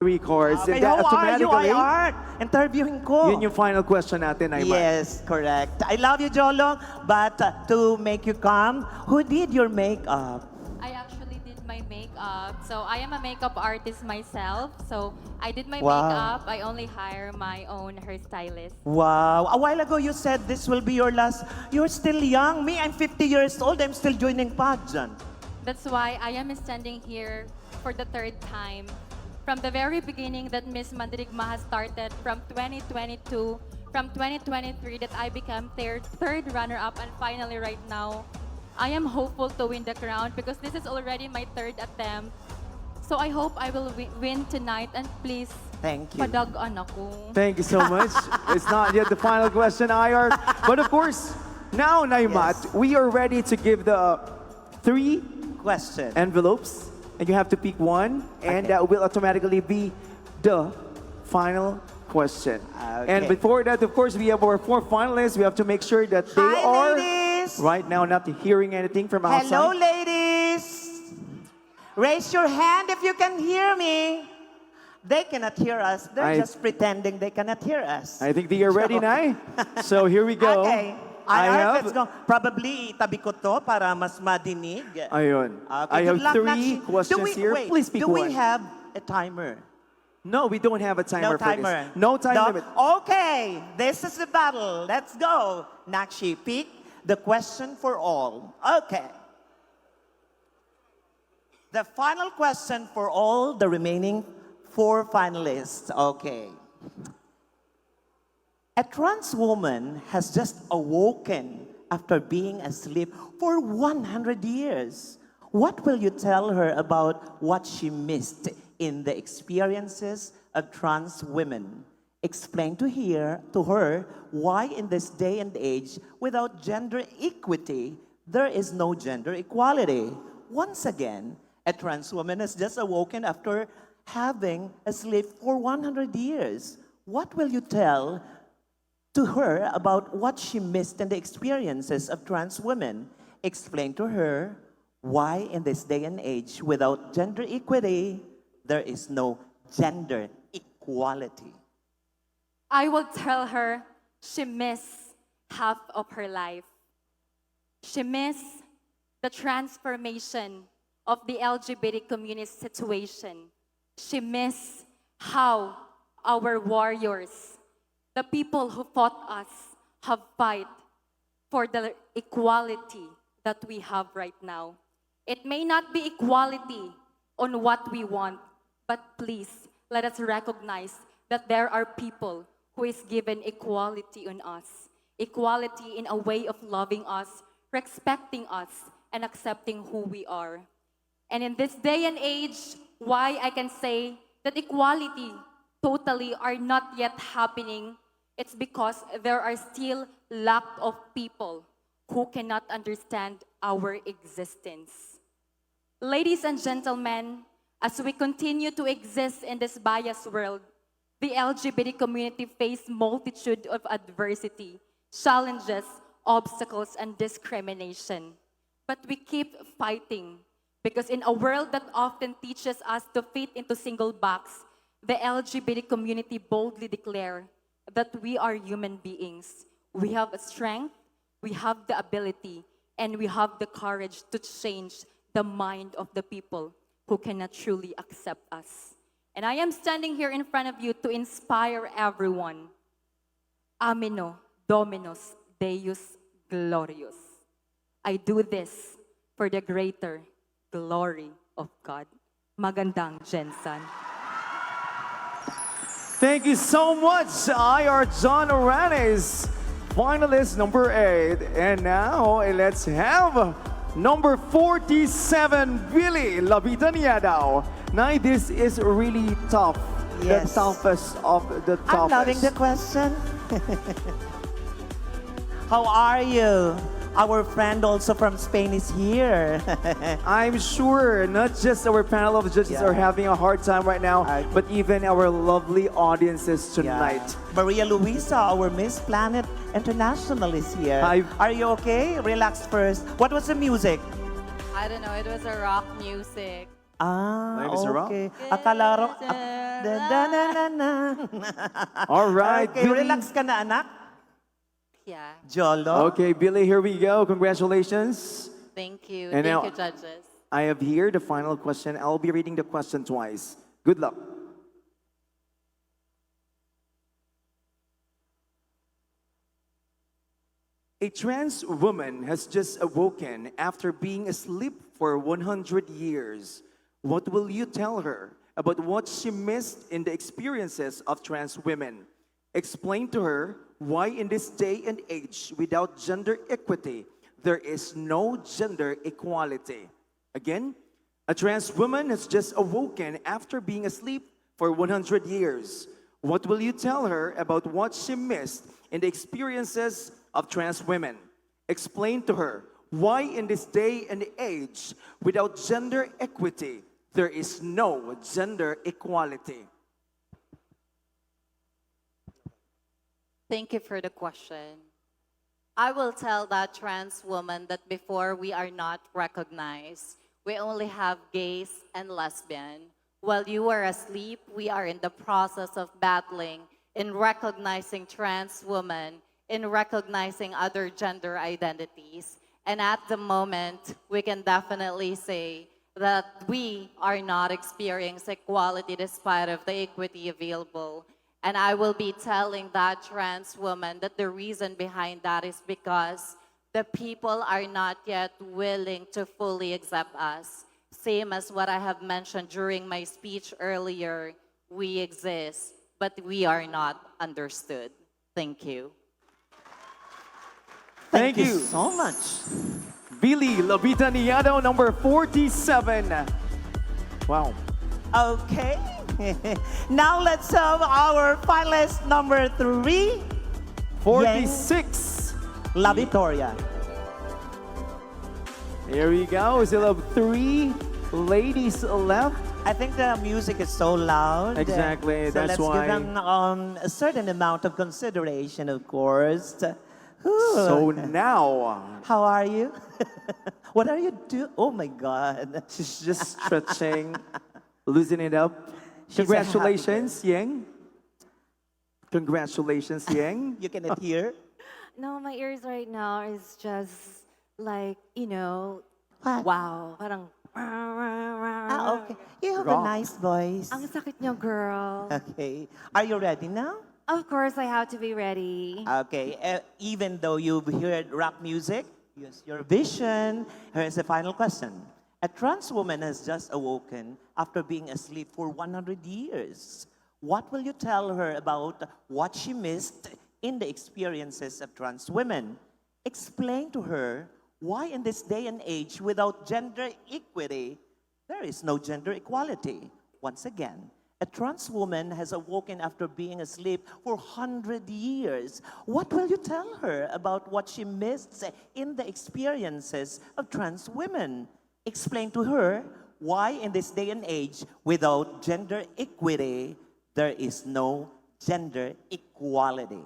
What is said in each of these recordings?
3 cards. Okay, And that how are you, automatically, Art? Interviewing ko. yun yung final question natin, Aymar. Yes, correct. I love you, Jolong. But to make you calm, who did your makeup? I actually did my makeup. So I am a makeup artist myself. So I did my Wow. makeup. I only hire my own hairstylist. Wow. A while ago, you said this will be your last. You're still young. Me, I'm 50 years old. I'm still joining pageant. That's why I am standing here for the third time. From the very beginning that Miss Mandirigma has started from 2022, from 2023 that I became third runner-up, and finally right now, I am hopeful to win the crown because this is already my third attempt. So I hope I will win tonight, and please, Thank you. padagaan ako. Thank you so much. It's not yet the final question, IR. But of course, now, Naimat, Yes. we are ready to give the 3 Question. envelopes. And you have to pick one. And Okay. that will automatically be the final question. Okay. And before that, of course, we have our 4 finalists. We have to make sure that they Hi, are ladies. right now not hearing anything from outside. Hello, ladies. Raise your hand if you can hear me. They cannot hear us. They're just pretending they cannot hear us. I think they are ready, Nai. So here we go. Okay. I Let's go. Probably itabi ko to para mas madinig. Ayun. Okay, I have good luck, 3 Nachi. questions here. Wait, Please pick do one. we have a timer? No, we don't have a timer, No timer. for this. No time limit. Okay, this is the battle. Let's go. Nakshi, pick the question for all. Okay. The final question for all the remaining 4 finalists. Okay. A trans woman has just awoken after being asleep for 100 years. What will you tell her about what she missed in the experiences of trans women? Explain to her why in this day and age, without gender equity, there is no gender equality. Once again, a trans woman has just awoken after having asleep for 100 years. What will you tell to her about what she missed in the experiences of trans women? Explain to her why in this day and age, without gender equity, there is no gender equality. I will tell her she missed half of her life. She missed the transformation of the LGBT community situation. She missed how our warriors, the people who fought us, have fight for the equality that we have right now. It may not be equality on what we want, but please let us recognize that there are people who is given equality on us, equality in a way of loving us, respecting us, and accepting who we are. And in this day and age, why I can say that equality totally are not yet happening, it's because there are still lack of people who cannot understand our existence. Ladies and gentlemen, as we continue to exist in this biased world, the LGBT community face multitude of adversity, challenges, obstacles, and discrimination. But we keep fighting because in a world that often teaches us to fit into single box, the LGBT community boldly declare that we are human beings. We have a strength, we have the ability, and we have the courage to change the mind of the people who cannot truly accept us. And I am standing here in front of you to inspire everyone. Amino Dominus Deus Glorious. I do this for the greater glory of God. Magandang Jensen. Thank you so much, IR John Oranes, finalist number 8. And now, let's have number 47, Billy Labitaniadao. Now, this is really tough. Yes. The toughest of the toughest. I'm loving the question. How are you? Our friend also from Spain is here. I'm sure not just our panel of judges Yeah. are having a hard time right now, Okay. but even our lovely audiences tonight. Maria Luisa, our Miss Planet International is here. Hi. Are you okay? Relax first. What was the music? I don't know, it was a rock music. Name is wrong. okay. Akala ro... All right, Okay, Billy. relax ka na, anak. Yeah. Jolo. Okay, Billy, here we go. Congratulations. Thank you. And Thank now- you, judges. I have here the final question. I'll be reading the question twice. Good luck. A trans woman has just awoken after being asleep for 100 years. What will you tell her about what she missed in the experiences of trans women? Explain to her why in this day and age without gender equity, there is no gender equality. Again, a trans woman has just awoken after being asleep for 100 years. What will you tell her about what she missed in the experiences of trans women? Explain to her why in this day and age, without gender equity, there is no gender equality. Thank you for the question. I will tell that trans woman that before we are not recognized, we only have gays and lesbian. While you are asleep, we are in the process of battling in recognizing trans women, in recognizing other gender identities. And at the moment, we can definitely say that we are not experiencing equality despite of the equity available. And I will be telling that trans woman that the reason behind that is because the people are not yet willing to fully accept us. Same as what I have mentioned during my speech earlier, we exist, but we are not understood. Thank you. Thank you. so much. Billy Lobita Niado, number 47. Wow. Okay. Now let's have our finalist number 3, 46. La Victoria. Here we go. We still have 3 ladies left. I think the music is so loud. Exactly, So that's let's why- give them a certain amount of consideration, of course. So now, How are you? What are you doing? Oh my God. she's just stretching, loosening it up. She's a happy Congratulations, Yang. Congratulations, Yang. You cannot hear? No, my ears right now is just like, you know, What? wow. Parang, Okay. You have Rock. a nice voice. ang sakit niyo, girl. Okay. Are you ready now? Of course, I have to be ready. Okay. Even though you've heard rock music, use your vision. Here's the final question. A trans woman has just awoken after being asleep for 100 years. What will you tell her about what she missed in the experiences of trans women? Explain to her why in this day and age without gender equity, there is no gender equality. Once again, a trans woman has awoken after being asleep for 100 years. What will you tell her about what she missed in the experiences of trans women? Explain to her why in this day and age, without gender equity, there is no gender equality.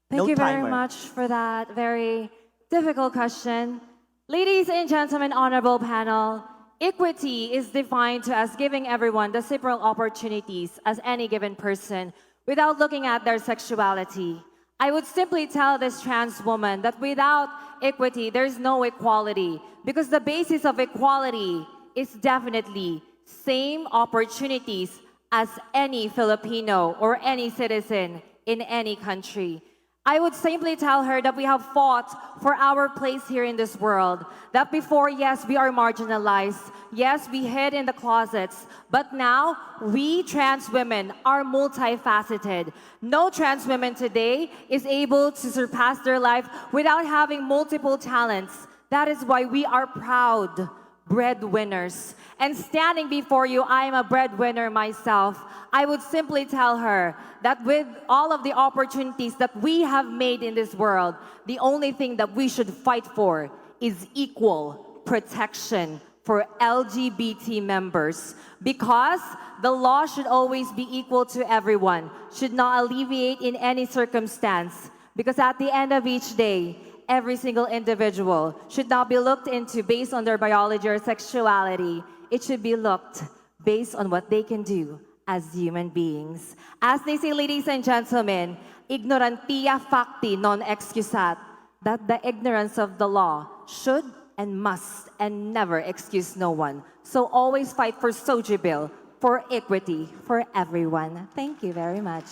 Thank No you very timer. much for that very difficult question. Ladies and gentlemen, honorable panel, equity is defined as giving everyone the similar opportunities as any given person without looking at their sexuality. I would simply tell this trans woman that without equity, there's no equality, because the basis of equality is definitely same opportunities as any Filipino or any citizen in any country. I would simply tell her that we have fought for our place here in this world. That before, yes, we are marginalized. Yes, we hid in the closets. But now, we trans women are multifaceted. No trans woman today is able to surpass their life without having multiple talents. That is why we are proud breadwinners. And standing before you, I am a breadwinner myself. I would simply tell her that with all of the opportunities that we have made in this world, the only thing that we should fight for is equal protection for LGBT members, because the law should always be equal to everyone, should not alleviate in any circumstance, because at the end of each day, every single individual should not be looked into based on their biology or sexuality. it should be looked based on what they can do as human beings. As they say, ladies and gentlemen, ignorantia facti non excusat, that the ignorance of the law should and must and never excuse no one. So always fight for Sojibil, for equity, for everyone. Thank you very much.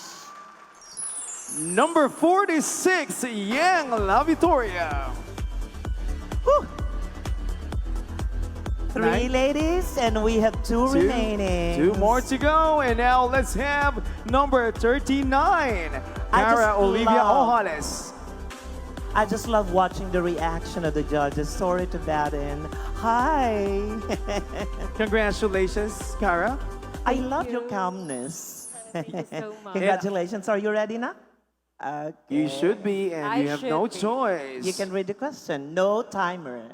Number 46, Yang La Victoria. Three ladies, and we have two remaining. Two more to go, and now let's have number 39, 𝐅𝐈𝐒𝐒𝐒. I just love watching the reaction of the judges. Sorry to that in. Hi. Congratulations, Cara. I love your calmness. Thank you so much. Congratulations. Are you ready now? Okay. You should be, and I you have should no be. choice. You can read the question. No timer.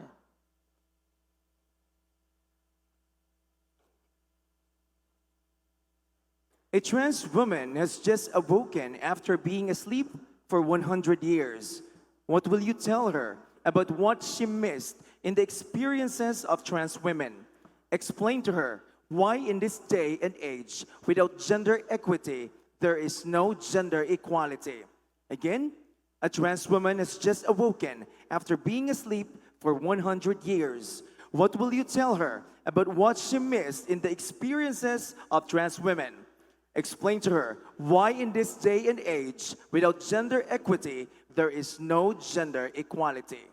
A trans woman has just awoken after being asleep for 100 years. What will you tell her about what she missed in the experiences of trans women? Explain to her why in this day and age, without gender equity, there is no gender equality. Again, a trans woman has just awoken after being asleep for 100 years. What will you tell her about what she missed in the experiences of trans women? Explain to her why in this day and age, without gender equity, there is no gender equality.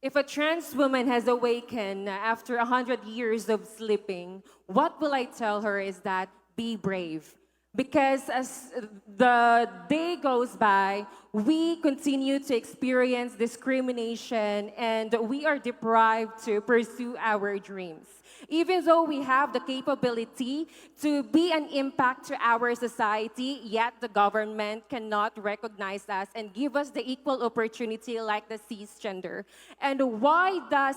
If a trans woman has awakened after 100 years of sleeping, what will I tell her is that be brave. Because as the day goes by, we continue to experience discrimination and we are deprived to pursue our dreams. Even though we have the capability to be an impact to our society, yet the government cannot recognize us and give us the equal opportunity like the cisgender. And why does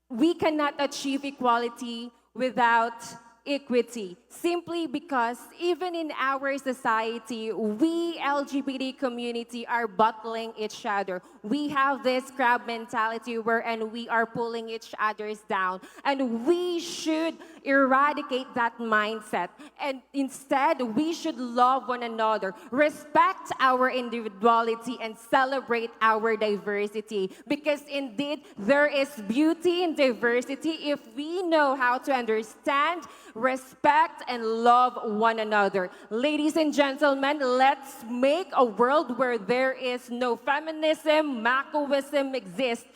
we cannot achieve equality without equity? Simply because even in our society, we LGBT community are bottling each other. We have this crab mentality wherein we are pulling each other's down. And we should eradicate that mindset. And instead, we should love one another, respect our individuality, and celebrate our diversity. Because indeed, there is beauty in diversity if we know how to understand, respect, and love one another. Ladies and gentlemen, let's make a world where there is no feminism, machoism exists,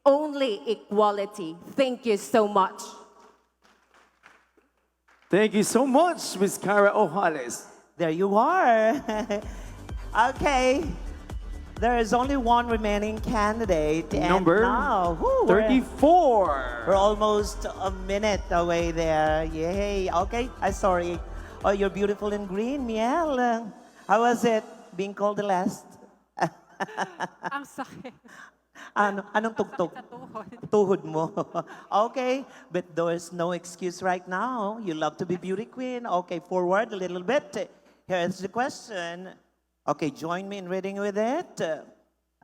only equality. Thank you so much. Thank you so much, Ms. 𝐅𝐈𝐒𝐒. There you are. Okay. There is only one remaining candidate. And Number now, 34. we're almost a minute away there. Yay. Okay. I'm sorry. Oh, you're beautiful in green, Miel. How was it being called the last? Ang sakit. Anong tugtog? Sa tuhod. Tuhod mo. Okay, but there's no excuse right now. You love to be beauty queen. Okay, forward a little bit. Here's the question. Okay, join me in reading with it.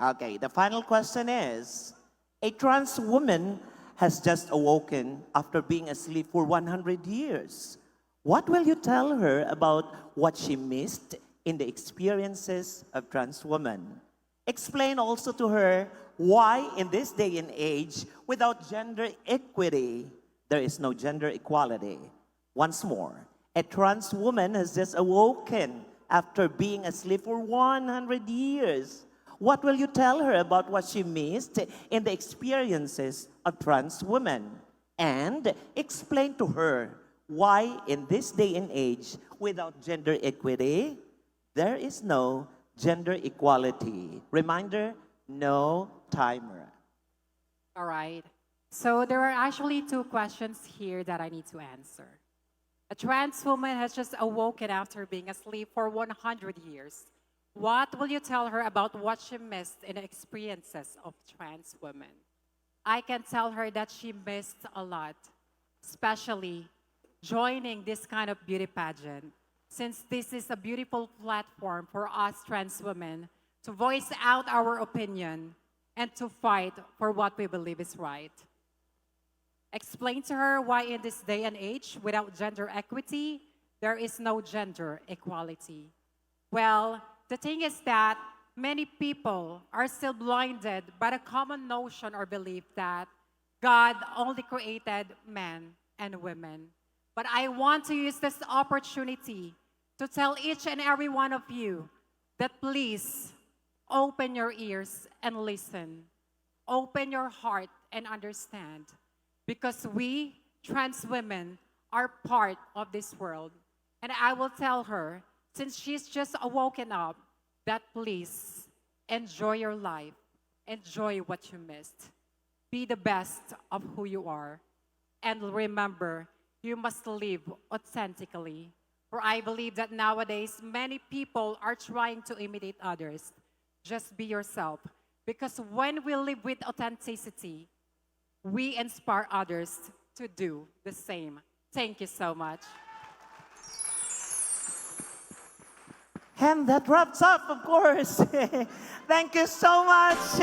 Okay, the final question is, a trans woman has just awoken after being asleep for 100 years. What will you tell her about what she missed in the experiences of trans women? Explain also to her why in this day and age, without gender equity, there is no gender equality. Once more, a trans woman has just awoken after being asleep for 100 years. What will you tell her about what she missed in the experiences of trans women? And explain to her why in this day and age, without gender equity, there is no gender equality. Reminder, no timer. All right. So there are actually two questions here that I need to answer. A trans woman has just awoken after being asleep for 100 years. What will you tell her about what she missed in the experiences of trans women? I can tell her that she missed a lot, especially joining this kind of beauty pageant, since this is a beautiful platform for us trans women to voice out our opinion and to fight for what we believe is right. Explain to her why in this day and age, without gender equity, there is no gender equality. Well, the thing is that many people are still blinded by the common notion or belief that God only created men and women. But I want to use this opportunity to tell each and every one of you that please open your ears and listen. Open your heart and understand. Because we, trans women, are part of this world. And I will tell her, since she's just awoken up, that please enjoy your life. Enjoy what you missed. Be the best of who you are. And remember, you must live authentically. For I believe that nowadays, many people are trying to imitate others. Just be yourself. Because when we live with authenticity, we inspire others to do the same. Thank you so much. And that wraps up, of course. Thank you so much.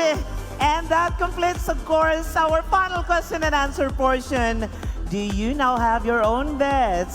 And that completes, of course, our final question and answer portion. Do you now have your own bets?